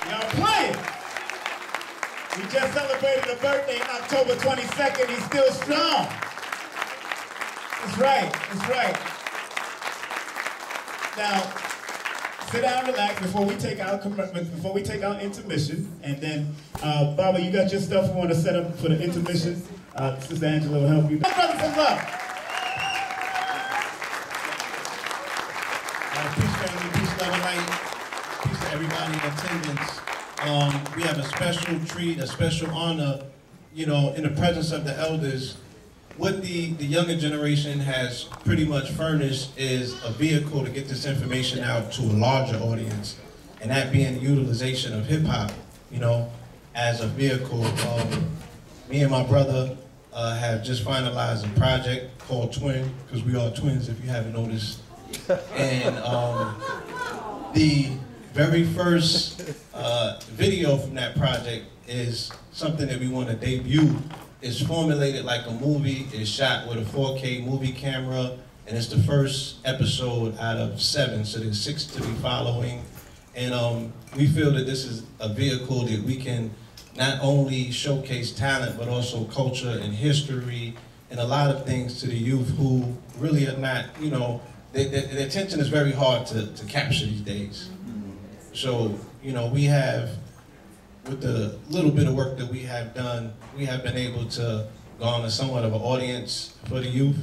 Y'all playing. We just celebrated a birthday October 22nd. He's still strong. That's right. That's right. Now, sit down, relax before we take our intermission, and then Baba, you got your stuff we want to set up for the intermission. Sister Angela will help you. Brothers in love. Peace, family. Peace, love, and light. Peace to everybody in attendance. We have a special treat, a special honor, you know, in the presence of the elders. What the younger generation has pretty much furnished is a vehicle to get this information out to a larger audience, and that being the utilization of hip-hop, you know, as a vehicle. Me and my brother have just finalized a project called Twin, because we are twins if you haven't noticed. And the very first video from that project is something that we want to debut. It's formulated like a movie. It's shot with a 4K movie camera, and it's the first episode out of 7, so there's 6 to be following. And we feel that this is a vehicle that we can not only showcase talent, but also culture and history and a lot of things to the youth who really are not, you know, their attention is very hard to capture these days. So, you know, we have, with the little bit of work that we have done, we have been able to garner somewhat of an audience for the youth,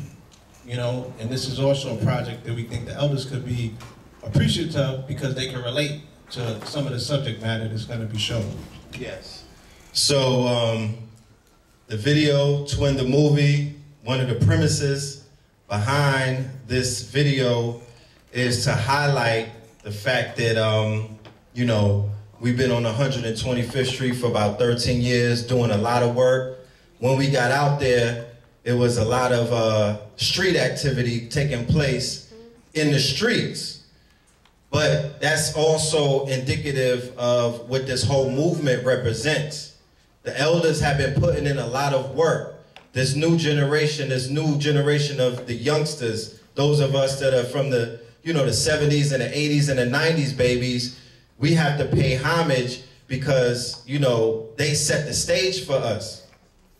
you know, and this is also a project that we think the elders could be appreciative of because they can relate to some of the subject matter that's going to be shown. Yes. So, the video, Twin the movie, one of the premises behind this video is to highlight the fact that, you know, we've been on 125th Street for about 13 years doing a lot of work. When we got out there, it was a lot of street activity taking place in the streets. But that's also indicative of what this whole movement represents. The elders have been putting in a lot of work. This new generation of the youngsters, those of us that are from the, you know, the 70s and the 80s and the 90s babies, we have to pay homage because, you know, they set the stage for us.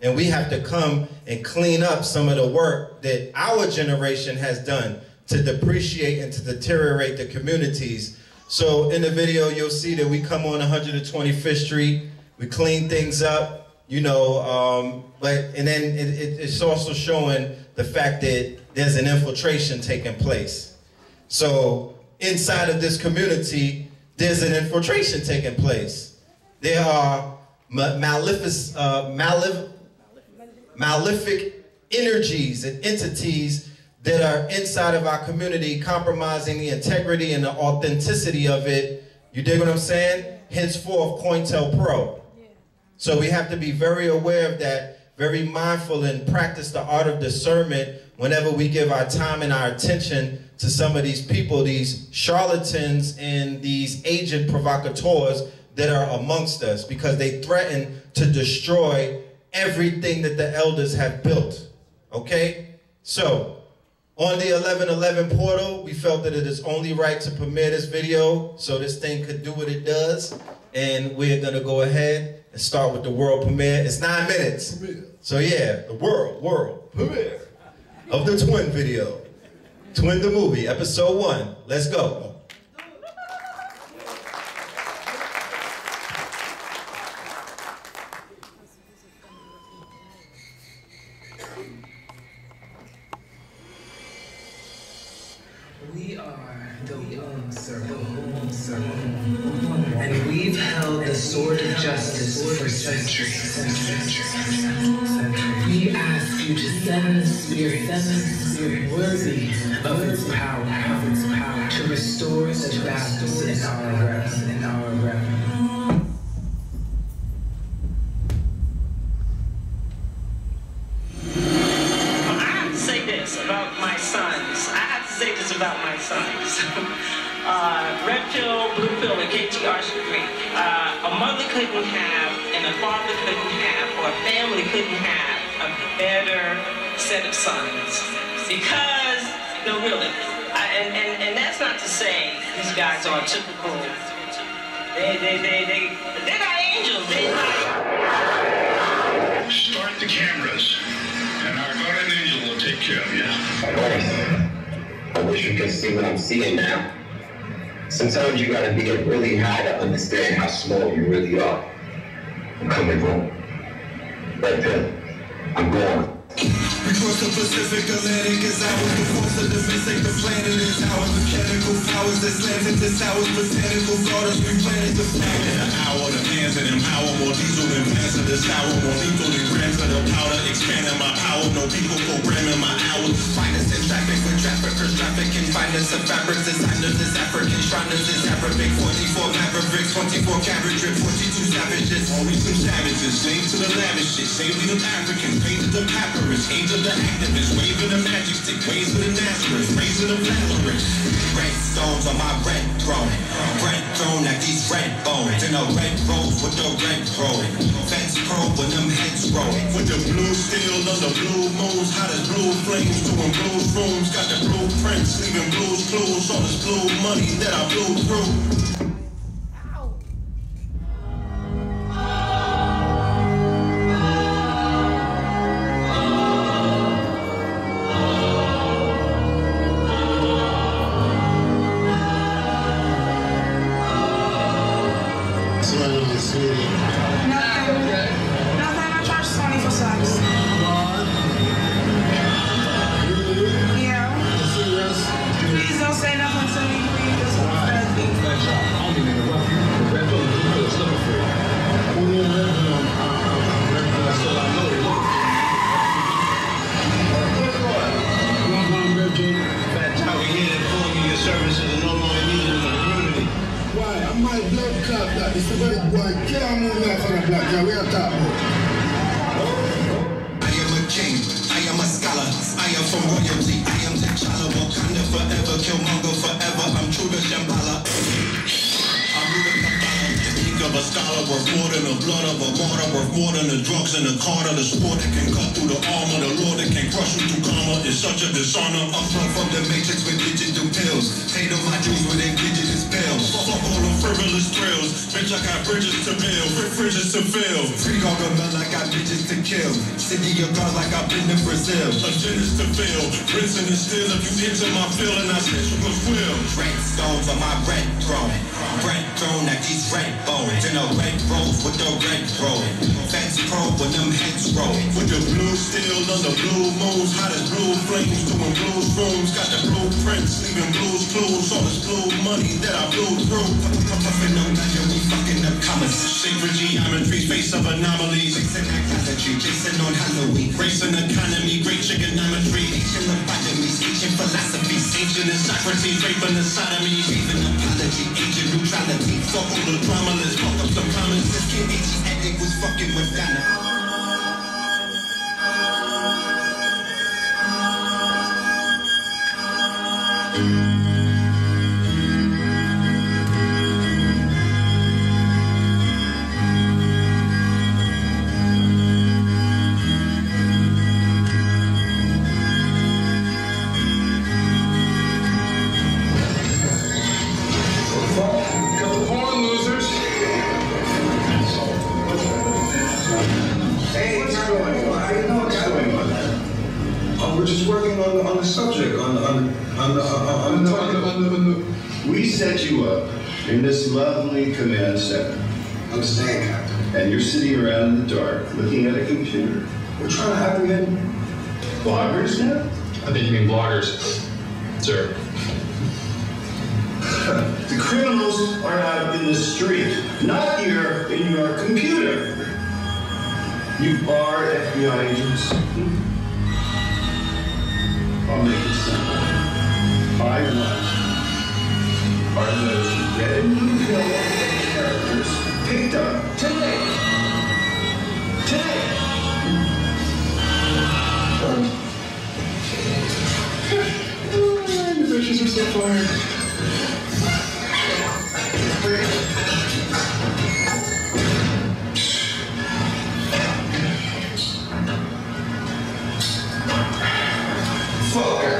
And we have to come and clean up some of the work that our generation has done to depreciate and to deteriorate the communities. So in the video, you'll see that we come on 125th Street, we clean things up, you know, and then it's also showing the fact that there's an infiltration taking place. So inside of this community, there's an infiltration taking place. There are malefic energies and entities that are inside of our community, compromising the integrity and the authenticity of it. You dig what I'm saying? Henceforth, COINTELPRO. So we have to be very aware of that, very mindful, and practice the art of discernment whenever we give our time and our attention to some of these people, these charlatans and these agent provocateurs that are amongst us, because they threaten to destroy everything that the elders have built, okay? So, on the 1111 portal, we felt that it is only right to premiere this video so this thing could do what it does, and we're gonna go ahead and start with the world premiere. It's 9 minutes. So yeah, the world premiere of the Twin video. Twin the movie, episode 1. Let's go. We are the home circle, and we've held the sword of justice for centuries. We ask you to send the spirit worthy of its power, to restore the balance in our realm. I have to say this about my sons. Red pill, blue pill, and KTR Street. A mother couldn't have, and a father couldn't have, or a family couldn't have a better set of sons. Because, no, really. And that's not to say these guys are typical They're not angels. They're not. Start the cameras, and our guardian angel will take care of you. I wish you could see what I'm seeing now. Sometimes you gotta be really high to understand how small you really are. I'm coming home. Right there. I'm going. Across the Pacific Atlantic as I was the force of the mistake, the planet is ours. Mechanical powers that slanted the towers, botanical gardens, we planted the planet. In an hour, the hands that empower, more diesel than plants of the sour, more lethal than grams of the powder, expanding my power, no people programming my hours. Finest in traffic with traffickers, trafficking finest of fabrics, designers is African, shriners is Arabic, 44 Mavericks, 24 cabbage drip, 42 savages, only some savages, slaves to the lavish shit, saving them Africans, painted the papyrus, age of the activists, waving the magic stick, ways of the Nazareth, raising the Lazarus. Red stones on my red throne, red throne at these red bones, in a red rose with the red road, fence probe when them heads roll, with the blue steel on the blue moons, hot as blue flames, doing blues rooms, got the blueprints, leaving blues clues, all this blue money that I blew through. Nothing. I charge 20 for sex. Yeah. Please don't say nothing to me, please. This is crazy. I don't mean to interrupt you. Red Bull, you feel it's looking for you. That's all I know. Fat Tower here to inform you your services are no longer needed in the community. Why? I'm my blood clot that. It's a very boy. Can't move me from the black guy. We are talking about. I am a king. I am a scholar. I am from royalty. I am T'Challa. Wakanda forever. Killmonger forever. I'm true to Shambhala. I'm moving the bottom. The peak of a scholar worth more than the blood of a martyr, worth more than the drugs in the corner. The sport that can cut through the armor. The Lord that can crush you through karma is such a dishonor. I'm from the matrix with digital pills. Paid on my dues with indigenous bills. Fuck all the frivolous thrills. Bitch, I got bridges to build, bridges to fill. Free Gargamel, I got bitches to kill. City of God like I've been to Brazil. Agendas to fill, rinsing and still. If you enter my field and I snitch with will. Red stones on my red throne. Red throne at these red bones. In a red rose with the red road. Fence probe when them heads roll. With the blue steel on the blue moons. Hot as blue flames, doing blues rooms. Got the blueprints, leaving blues clues. All this blue money that I blew through. Puffin' no legend, we fucking up commas. Sacred geometry, face of anomalies. Fixing academy, Jason on Halloween. Racing economy, great trigonometry. Ancient lobotomies, ancient philosophies. Ancient and Socrates, raping the sodomy. Even apology, ancient neutrality. Fuck all the drama, let's fuck up some comments. This kid H.E. Eddie was fucking Madonna. We're just working on the subject, We set you up in this lovely command center. Understand, Captain? And you're sitting around in the dark looking at a computer. We're trying to apprehend Bloggers now? I think you mean bloggers, sir. The criminals are out in the street, not here in your computer. You are FBI agents. I'll make it simple. I want are those red and blue characters picked up today. The bitches are so fired. Fuck her.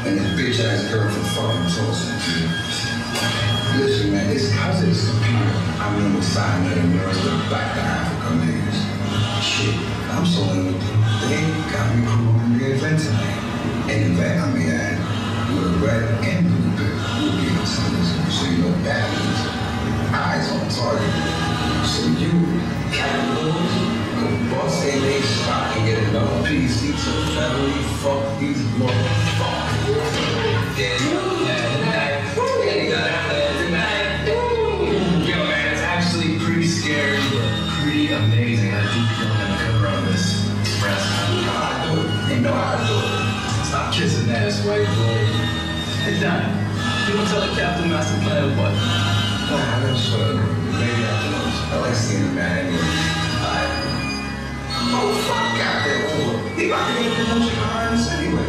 And that bitch ass girl from fucking Tulsa. Listen, man, his cousin's computer Sign that mirrors look back to African days. Shit, I'm so in with them. They got me promoting the event tonight. An event I may add, with a red and blue bill. We'll give it to them so you know what that means. Eyes on target. So you, Capitals, go bust a big spot and get enough PC to family fuck these motherfuckers. Yo, man, it's actually pretty scary, but pretty amazing how deep you're gonna cover on this express. You know how to do it. You know how to do it. Stop kissing ass, white boy. Hey, Don, you gonna tell the captain master plan what? Nah, I don't swear. Maybe afterwards. I like seeing the man anyway. Alright. Oh, fuck out there, over. He about to get a promotion behind us anyway.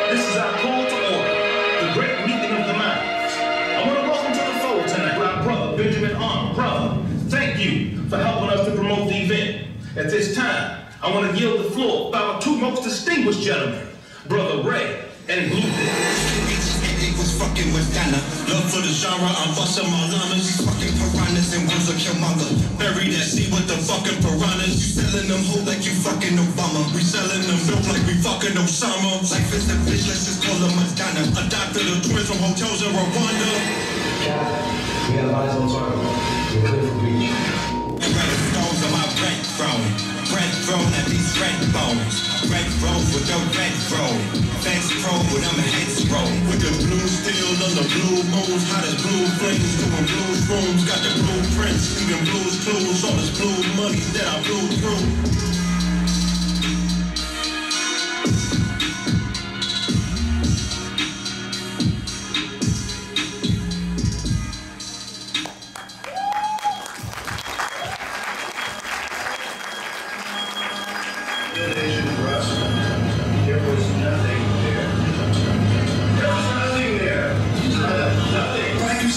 This is our call to order, the great meeting of the minds. I want to welcome to the fold tonight my brother, Benjamin Arnold. Brother, thank you for helping us to promote the event. At this time, I want to yield the floor to our two most distinguished gentlemen, Brother Ray and Bluefield. Was fucking with Ghana. Love for the genre, I'm busting my llamas. These fucking piranhas and one's a killmonger. Bury that sea with the fucking piranhas. You selling them hoes like you fucking Obama. We selling them dope like we fucking Osama. Life is the bitch, let's just call her Madonna. Adopted the twins from hotels in Rwanda. We got eyes on target. We're clear for beach. Red stones on my red throne. Red throne at these red bones. Red road with the red road. Fence pro with them heads roll. With the blue steel on the blue moons. Hot as blue flames doing blues rooms. Got the blueprints, leaving blues clues. All this blue money that I blew through.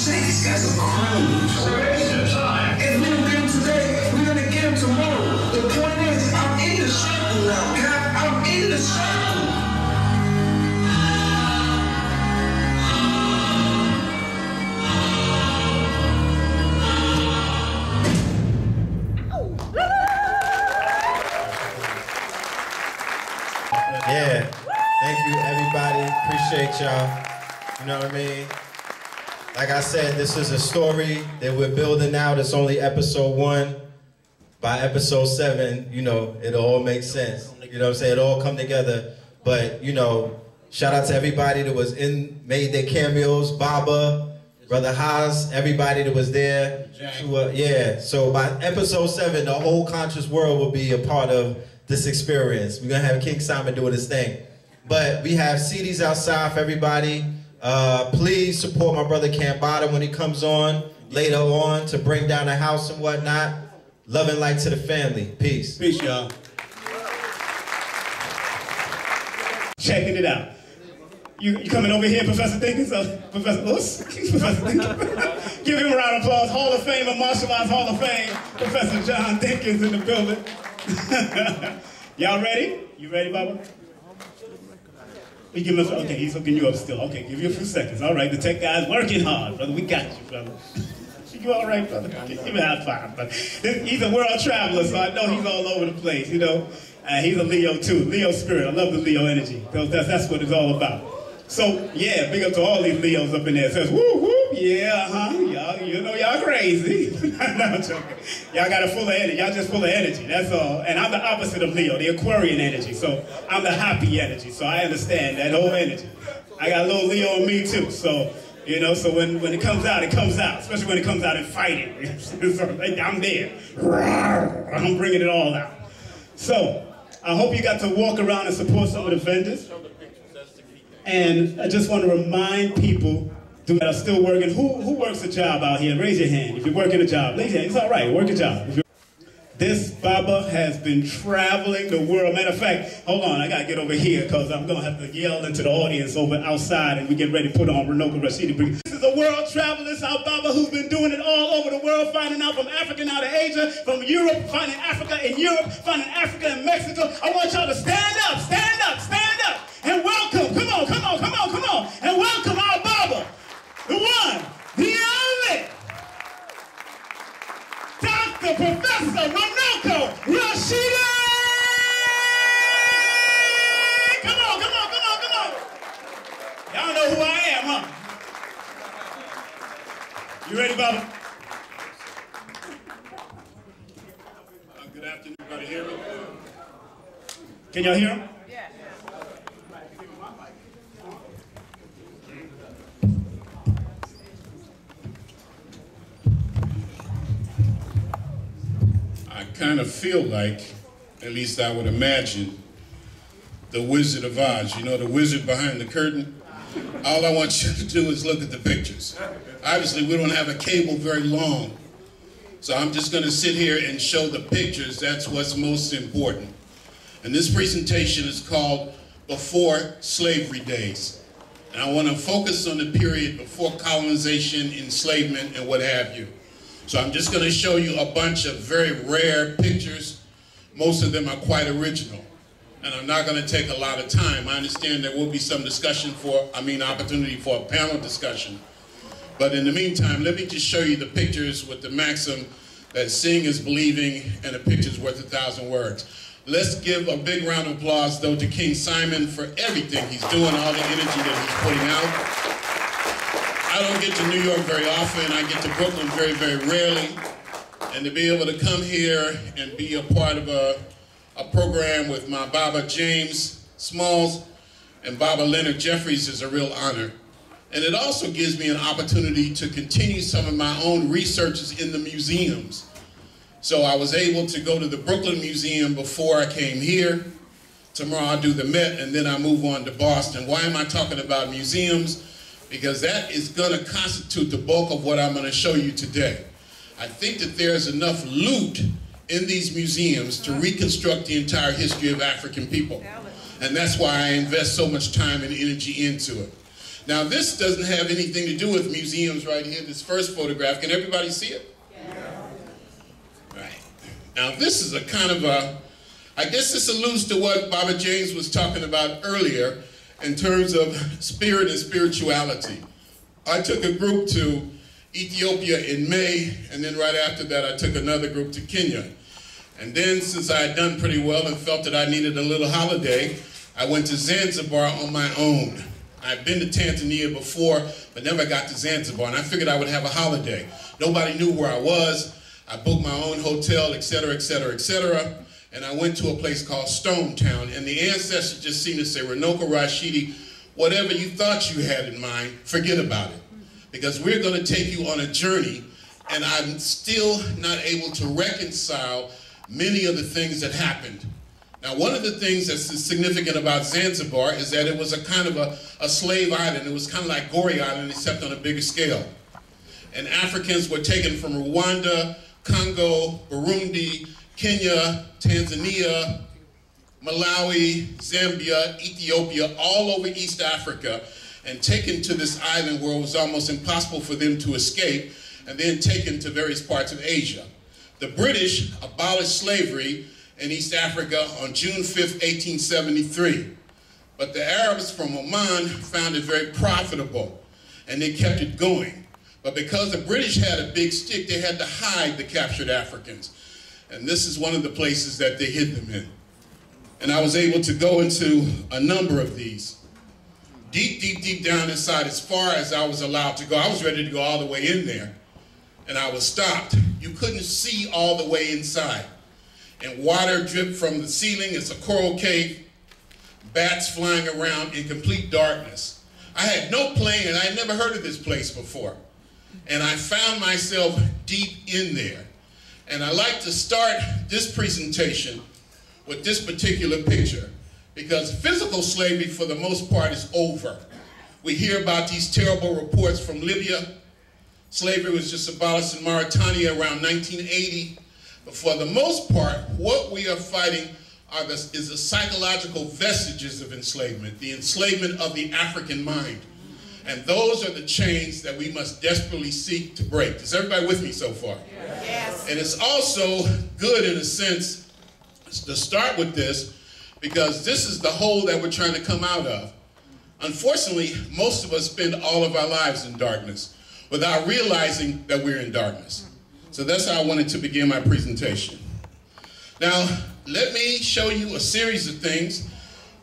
These guys are criminals. If we don't get them today, we're gonna get them tomorrow. The point is, I'm in the circle now, Cap. I'm in the circle. Yeah, thank you everybody, appreciate y'all, you know what I mean? Like I said, this is a story that we're building out. It's only episode 1. By episode 7, you know, it'll all make sense. You know what I'm saying? It'll all come together. But, you know, shout out to everybody that was made their cameos. Baba, Brother Haas, everybody that was there. Yeah, so by episode 7, the whole conscious world will be a part of this experience. We're gonna have King Simon doing his thing. But we have CDs outside for everybody. Please support my brother Cambada when he comes on later on to bring down the house and whatnot. Love and light to the family. Peace. Peace, y'all. Checking it out. You coming over here, Professor Dinkins? Professor Us? Professor Dinkins. Give him a round of applause. Hall of Fame of Martial Arts Hall of Fame. Professor John Dinkins in the building. Y'all ready? You ready, Baba? Okay, he's hooking you up still. Okay, give you a few seconds. All right, the tech guy's working hard, brother. We got you, brother. You all right, brother? Give me a high five, brother. He's a world traveler, so I know he's all over the place, you know. He's a Leo, too. Leo spirit. I love the Leo energy. That's what it's all about. So, yeah, big up to all these Leos up in there. It says, woo, woo, yeah, y'all, you know y'all crazy. No, I'm joking. Y'all got a full of energy. Y'all just full of energy, that's all. And I'm the opposite of Leo, the Aquarian energy. So, I'm the happy energy. So, I understand that whole energy. I got a little Leo in me, too. So, you know, so when it comes out, especially when it comes out in fighting. So, I'm there. I'm bringing it all out. So, I hope you got to walk around and support some of the vendors. And I just want to remind people that are still working, who works a job out here? Raise your hand. If you're working a job, raise your hand. It's all right, work a job. This Baba has been traveling the world. Matter of fact, hold on, I gotta get over here because I'm gonna have to yell into the audience over outside and we get ready to put on Runoko Rashidi. This is a world traveler, this is our Baba who's been doing it all over the world, finding out from Africa now to Asia, from Europe, finding Africa in Europe, finding Africa in Mexico. I want y'all to stand up, stand up, stand up, and welcome, come on, come on, come on, come on, and welcome our Baba, the one, the only, Dr. Professor Runoko Rashidi! Come on, come on, come on, come on! Y'all know who I am, huh? You ready, Baba? Good afternoon, everybody hear me? Can y'all hear him? Yeah. I kind of feel like, at least I would imagine, the Wizard of Oz. You know, the wizard behind the curtain? All I want you to do is look at the pictures. Obviously, we don't have a cable very long, so I'm just going to sit here and show the pictures. That's what's most important. And this presentation is called Before Slavery Days. And I want to focus on the period before colonization, enslavement, and what have you. So I'm just going to show you a bunch of very rare pictures. Most of them are quite original. And I'm not going to take a lot of time. I understand there will be some opportunity for a panel discussion. But in the meantime, let me just show you the pictures with the maxim that seeing is believing and a picture's worth 1,000 words. Let's give a big round of applause, though, to King Simon for everything he's doing, all the energy that he's putting out. I don't get to New York very often. I get to Brooklyn very, very rarely. And to be able to come here and be a part of a program with my Baba James Smalls and Baba Leonard Jeffries is a real honor. And it also gives me an opportunity to continue some of my own researches in the museums. So I was able to go to the Brooklyn Museum before I came here. Tomorrow I'll do the Met and then I move on to Boston. Why am I talking about museums? Because that is going to constitute the bulk of what I'm going to show you today. I think that there's enough loot in these museums to reconstruct the entire history of African people. And that's why I invest so much time and energy into it. Now this doesn't have anything to do with museums right here, this first photograph. Can everybody see it? Yeah. Right. Now this is a kind of I guess this alludes to what Baba James was talking about earlier in terms of spirit and spirituality. I took a group to Ethiopia in May, and then right after that I took another group to Kenya. And then since I had done pretty well and felt that I needed a little holiday, I went to Zanzibar on my own. I've been to Tanzania before, but never got to Zanzibar, and I figured I would have a holiday. Nobody knew where I was. I booked my own hotel, etc., etc., etc., and I went to a place called Stone Town, and the ancestors just seemed to say, Runoko Rashidi, whatever you thought you had in mind, forget about it. Because we're going to take you on a journey, and I'm still not able to reconcile many of the things that happened. Now, one of the things that's significant about Zanzibar is that it was a kind of a slave island. It was kind of like Goree Island, except on a bigger scale. And Africans were taken from Rwanda, Congo, Burundi, Kenya, Tanzania, Malawi, Zambia, Ethiopia, all over East Africa, and taken to this island where it was almost impossible for them to escape, and then taken to various parts of Asia. The British abolished slavery in East Africa on June 5th, 1873. But the Arabs from Oman found it very profitable, and they kept it going. But because the British had a big stick, they had to hide the captured Africans. And this is one of the places that they hid them in. And I was able to go into a number of these. Deep, deep, deep down inside, as far as I was allowed to go. I was ready to go all the way in there. And I was stopped. You couldn't see all the way inside. And water dripped from the ceiling. It's a coral cave. Bats flying around in complete darkness. I had no plane, and I had never heard of this place before. And I found myself deep in there. And I like to start this presentation with this particular picture, because physical slavery, for the most part, is over. We hear about these terrible reports from Libya. Slavery was just abolished in Mauritania around 1980. But for the most part, what we are fighting is the psychological vestiges of enslavement, the enslavement of the African mind. And those are the chains that we must desperately seek to break. Is everybody with me so far? Yes. And it's also good in a sense to start with this, because this is the hole that we're trying to come out of. Unfortunately, most of us spend all of our lives in darkness without realizing that we're in darkness. So that's how I wanted to begin my presentation. Now, let me show you a series of things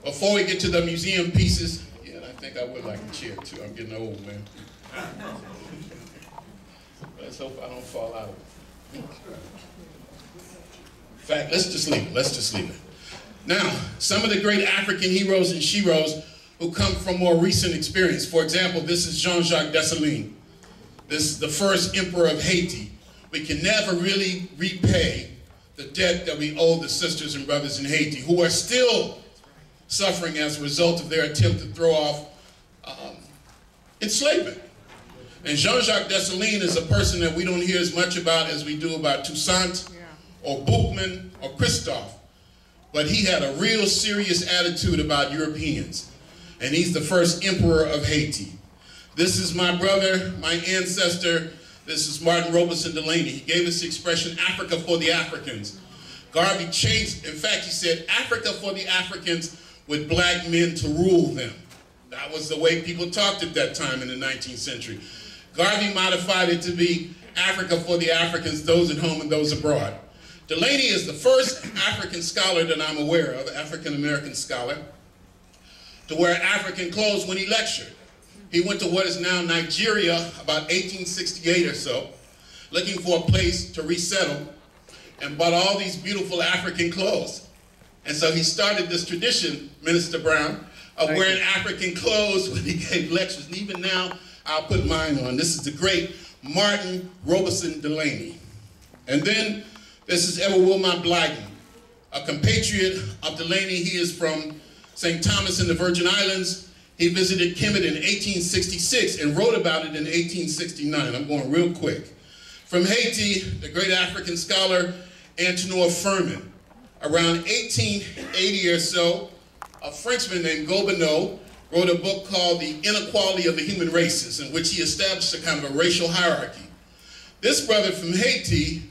before we get to the museum pieces. Yeah, I think I would like a chair too. I'm getting old, man. Let's hope I don't fall out of it. In fact, let's just leave it. Let's just leave it. Now, some of the great African heroes and sheroes who come from more recent experience. For example, this is Jean-Jacques Dessalines. This is the first emperor of Haiti. We can never really repay the debt that we owe the sisters and brothers in Haiti, who are still suffering as a result of their attempt to throw off enslavement. And Jean-Jacques Dessalines is a person that we don't hear as much about as we do about Toussaint or Boukman or Christophe. But he had a real serious attitude about Europeans. And he's the first emperor of Haiti. This is my brother, my ancestor. This is Martin Robeson Delaney. He gave us the expression, Africa for the Africans. Garvey changed, in fact, he said, Africa for the Africans with black men to rule them. That was the way people talked at that time in the 19th century. Garvey modified it to be Africa for the Africans, those at home and those abroad. Delaney is the first African scholar that I'm aware of, African-American scholar, to wear African clothes when he lectured. He went to what is now Nigeria about 1868 or so, looking for a place to resettle, and bought all these beautiful African clothes. And so he started this tradition, Minister Brown, of wearing African clothes when he gave lectures. And even now, I'll put mine on. This is the great Martin Robeson Delaney. And then this is Edward Wilmot Blyden, a compatriot of Delaney. He is from St. Thomas in the Virgin Islands. He visited Kemet in 1866 and wrote about it in 1869. I'm going real quick. From Haiti, the great African scholar Antoine Firmin. Around 1880 or so, a Frenchman named Gobineau wrote a book called The Inequality of the Human Races, in which he established a kind of a racial hierarchy. This brother from Haiti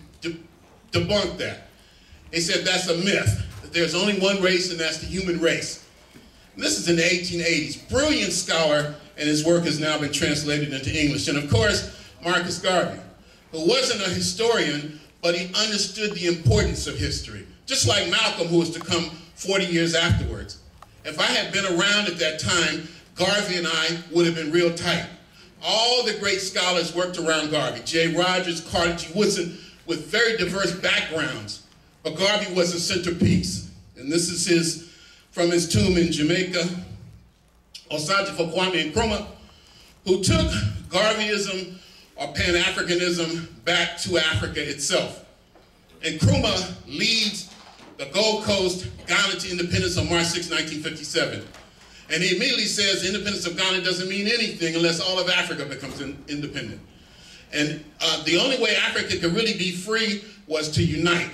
debunked that. He said that's a myth, that there's only one race and that's the human race. And this is in the 1880s. Brilliant scholar, and his work has now been translated into English. And of course, Marcus Garvey, who wasn't a historian, but he understood the importance of history. Just like Malcolm, who was to come 40 years afterwards. If I had been around at that time, Garvey and I would have been real tight. All the great scholars worked around Garvey. J. Rogers, Carter G. Woodson, with very diverse backgrounds. But Garvey was a centerpiece. And this is from his tomb in Jamaica. Osagyefo Kwame Nkrumah, who took Garveyism or Pan-Africanism back to Africa itself. And Nkrumah leads the Gold Coast Ghana to independence on March 6, 1957. And he immediately says the independence of Ghana doesn't mean anything unless all of Africa becomes independent. And the only way Africa could really be free was to unite.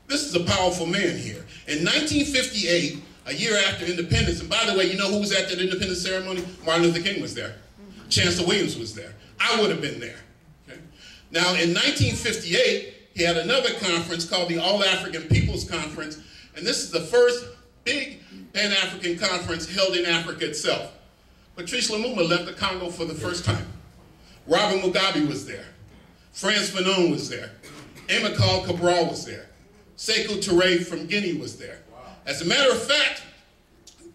This is a powerful man here. In 1958, a year after independence, and by the way, you know who was at that independence ceremony? Martin Luther King was there. Chancellor Williams was there. I would have been there. Okay? Now, in 1958, he had another conference called the All-African Peoples Conference, and this is the first big Pan-African conference held in Africa itself. Patrice Lumumba left the Congo for the first time. Robert Mugabe was there. Frantz Fanon was there. Amilcar Cabral was there. Sekou Touré from Guinea was there. As a matter of fact,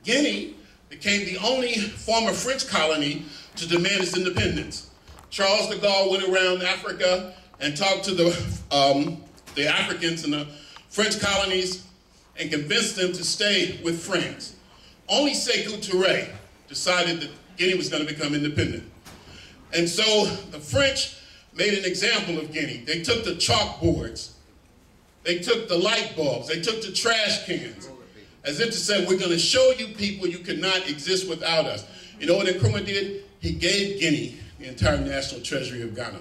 Guinea became the only former French colony to demand its independence. Charles de Gaulle went around Africa and talked to the Africans in the French colonies and convinced them to stay with France. Only Sekou Touré decided that Guinea was going to become independent. And so the French made an example of Guinea. They took the chalkboards, they took the light bulbs, they took the trash cans, as if to say, we're going to show you people you could not exist without us. You know what Nkrumah did? He gave Guinea the entire national treasury of Ghana.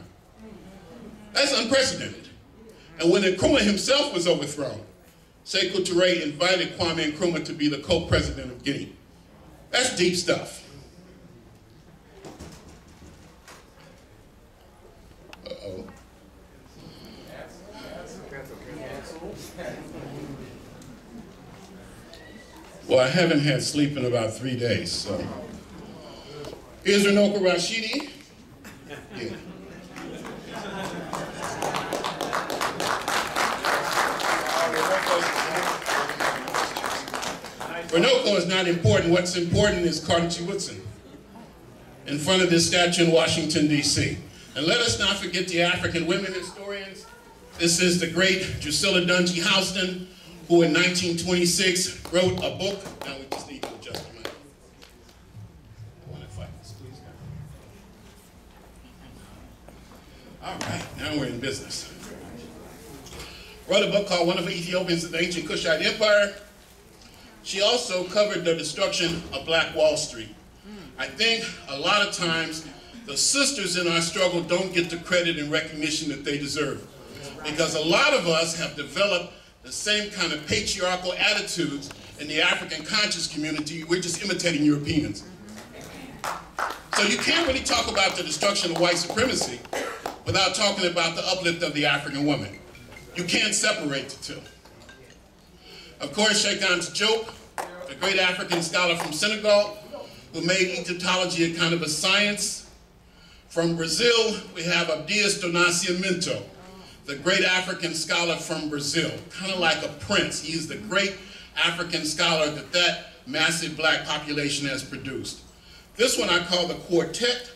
That's unprecedented. And when Nkrumah himself was overthrown, Sekou Touré invited Kwame Nkrumah to be the co-president of Guinea. That's deep stuff. Uh-oh. Well, I haven't had sleep in about 3 days, so. Here's Runoko Rashidi. Yeah. Runoko is not important. What's important is Carter G. Woodson in front of this statue in Washington, D.C. And let us not forget the African women historians. This is the great Drusilla Dungy Houston, who in 1926 wrote a book. Now we just need to adjust the mic. I want to fight this, please. All right, now we're in business. Wrote a book called Wonderful Ethiopians of the Ancient Kushite Empire. She also covered the destruction of Black Wall Street. I think a lot of times the sisters in our struggle don't get the credit and recognition that they deserve. Because a lot of us have developed the same kind of patriarchal attitudes in the African conscious community. We're just imitating Europeans. So you can't really talk about the destruction of white supremacy without talking about the uplift of the African woman. You can't separate the two. Of course, Sheikh Anta Diop, the great African scholar from Senegal, who made Egyptology a kind of a science. From Brazil, we have Abdias do Nascimento, the great African scholar from Brazil, kind of like a prince. He is the great African scholar that massive black population has produced. This one I call the quartet.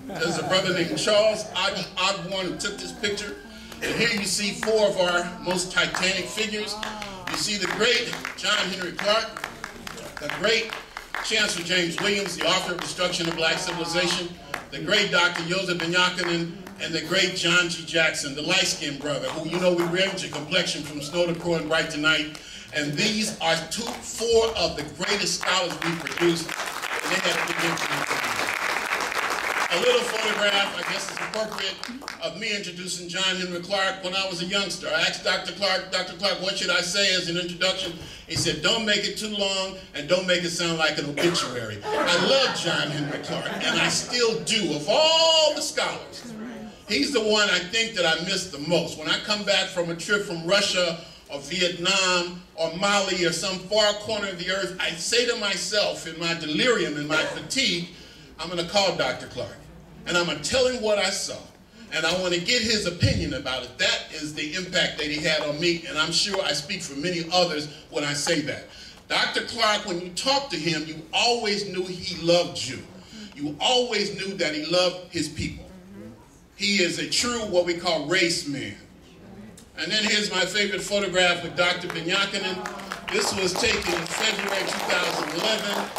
There's a brother named Charles Ogborn who took this picture. And here you see four of our most titanic figures. You see the great John Henry Clark, the great Chancellor James Williams, the author of Destruction of Black Civilization, the great Dr. Joseph Benyakinen, and the great John G. Jackson, the light-skinned brother, who, you know, we range your complexion from snow to crow and bright to night. And these are four of the greatest scholars we produced, and they had to begin. A little photograph, I guess it's appropriate, of me introducing John Henry Clark when I was a youngster. I asked Dr. Clark, what should I say as an introduction? He said, don't make it too long and don't make it sound like an obituary. I love John Henry Clark, and I still do. Of all the scholars, he's the one I think that I miss the most. When I come back from a trip from Russia or Vietnam or Mali or some far corner of the earth, I say to myself in my delirium and my fatigue, I'm going to call Dr. Clark, and I'm going to tell him what I saw, and I want to get his opinion about it. That is the impact that he had on me, and I'm sure I speak for many others when I say that. Dr. Clark, when you talk to him, you always knew he loved you. You always knew that he loved his people. He is a true, what we call, race man. And then here's my favorite photograph with Dr. Benyakinen. This was taken in February 2011,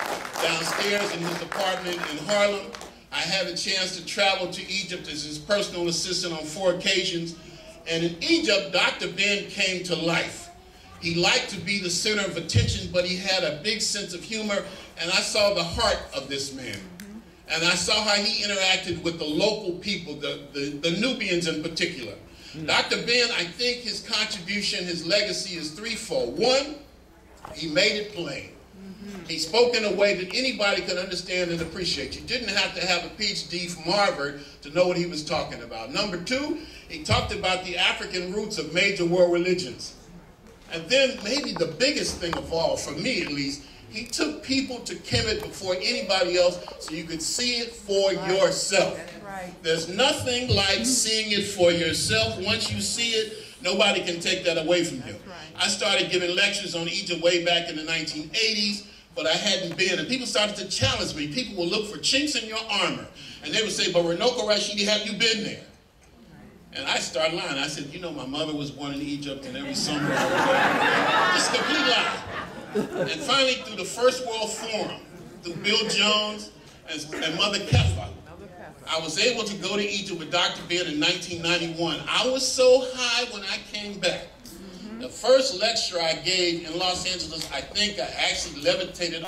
downstairs in his apartment in Harlem. I had a chance to travel to Egypt as his personal assistant on 4 occasions. And in Egypt, Dr. Ben came to life. He liked to be the center of attention, but he had a big sense of humor. And I saw the heart of this man. And I saw how he interacted with the local people, the Nubians in particular. Dr. Ben, I think his contribution, his legacy is threefold. One, he made it plain. He spoke in a way that anybody could understand and appreciate. You didn't have to have a PhD from Harvard to know what he was talking about. Number two, he talked about the African roots of major world religions. And then maybe the biggest thing of all, for me at least, he took people to Kemet before anybody else so you could see it for yourself. There's nothing like seeing it for yourself. Once you see it, nobody can take that away from you. I started giving lectures on Egypt way back in the 1980s, but I hadn't been. And people started to challenge me. People would look for chinks in your armor. And they would say, but Runoko Rashidi, have you been there? And I started lying. I said, you know, my mother was born in Egypt, and every summer I was there. Just a complete lie. And finally, through the First World Forum, through Bill Jones and Mother Kefa, I was able to go to Egypt with Dr. Ben in 1991. I was so high when I came back. The first lecture I gave in Los Angeles, I think I actually levitated